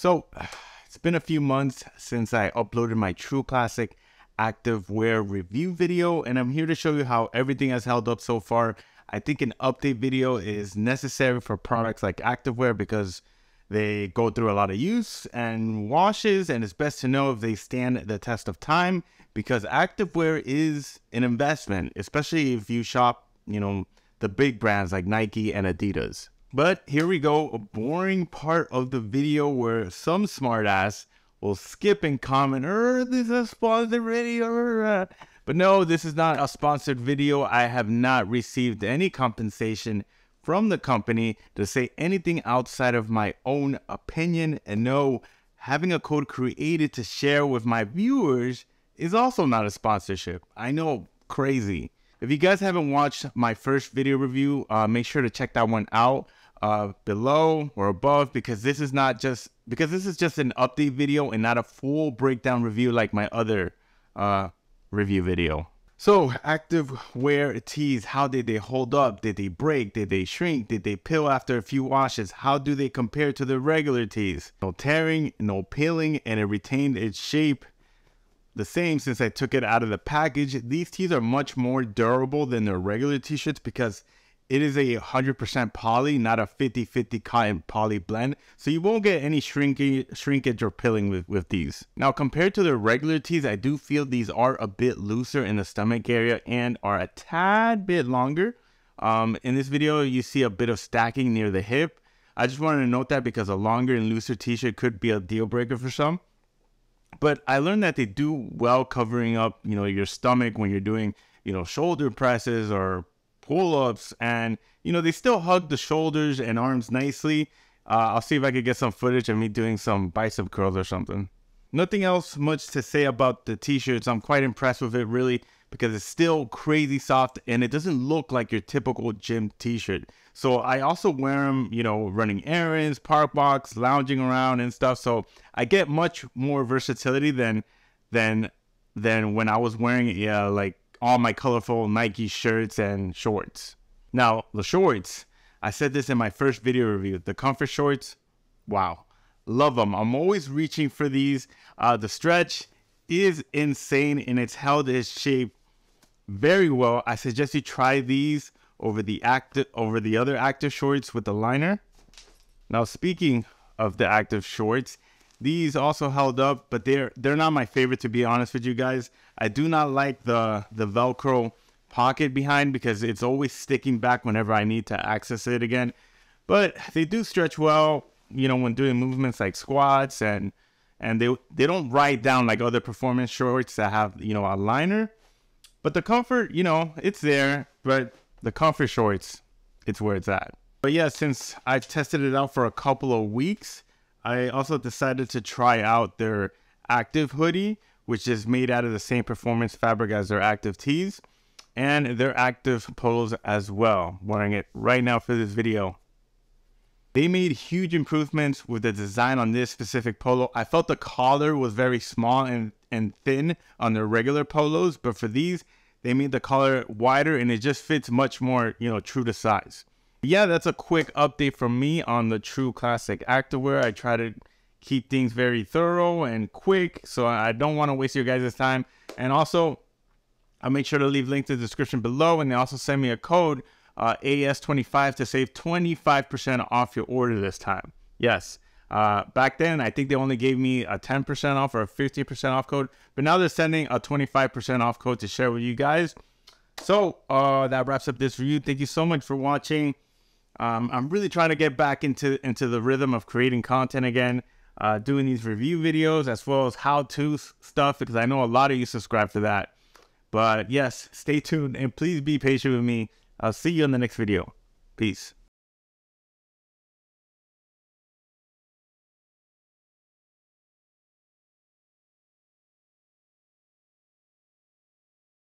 So it's been a few months since I uploaded my True Classic activewear review video, and I'm here to show you how everything has held up so far. I think an update video is necessary for products like activewear because they go through a lot of use and washes, and it's best to know if they stand the test of time because activewear is an investment, especially if you shop, the big brands like Nike and Adidas. But here we go, a boring part of the video where some smartass will skip and comment, this is a sponsored video. But no, this is not a sponsored video. I have not received any compensation from the company to say anything outside of my own opinion. And no, having a code created to share with my viewers is also not a sponsorship. I know, crazy. If you guys haven't watched my first video review, make sure to check that one out below or above, because this is just an update video and not a full breakdown review like my other review video. So activewear tees, how did they hold up? Did they break? Did they shrink? Did they peel after a few washes? How do they compare to the regular tees? No tearing, no peeling, and it retained its shape the same since I took it out of the package. These tees are much more durable than their regular t-shirts because it is a 100% poly, not a 50-50 cotton poly blend. So you won't get any shrinkage or pilling with these. Now, compared to the regular tees, I do feel these are a bit looser in the stomach area and are a tad bit longer. In this video, you see a bit of stacking near the hip. I just wanted to note that because a longer and looser t-shirt could be a deal breaker for some. But I learned that they do well covering up, your stomach when you're doing, shoulder presses or pull-ups, and they still hug the shoulders and arms nicely. I'll see if I could get some footage of me doing some bicep curls or something. Nothing else much to say about the t-shirts. I'm quite impressed with it, really, because it's still crazy soft and it doesn't look like your typical gym t-shirt. So I also wear them, running errands, park walks, lounging around and stuff. So I get much more versatility than when I was wearing like all my colorful Nike shirts and shorts. Now, the shorts, I said this in my first video review, the comfort shorts, wow, love them. I'm always reaching for these. The stretch is insane and it's held its shape very well. I suggest you try these over the other active shorts with the liner. Now, speaking of the active shorts, these also held up, but they're not my favorite, to be honest with you guys. I do not like the Velcro pocket behind because it's always sticking back whenever I need to access it again. But they do stretch well, when doing movements like squats, and they don't ride down like other performance shorts that have, a liner. But the comfort, it's there, but the comfort shorts, it's where it's at. But yeah, since I've tested it out for a couple of weeks, I also decided to try out their active hoodie, which is made out of the same performance fabric as their active tees, and their active polos as well. I'm wearing it right now for this video. They made huge improvements with the design on this specific polo. I felt the collar was very small and thin on their regular polos, but for these, they made the collar wider and it just fits much more, true to size. Yeah, that's a quick update from me on the True Classic activewear. I try to keep things very thorough and quick, so I don't want to waste your guys' time. And also, I'll make sure to leave links in the description below, and they also send me a code, AS25, to save 25% off your order this time. Yes, back then, I think they only gave me a 10% off or a 50% off code, but now they're sending a 25% off code to share with you guys. So that wraps up this review. Thank you so much for watching. I'm really trying to get back into the rhythm of creating content again, doing these review videos as well as how-to stuff, because I know a lot of you subscribe to that. But yes, stay tuned and please be patient with me. I'll see you in the next video. Peace.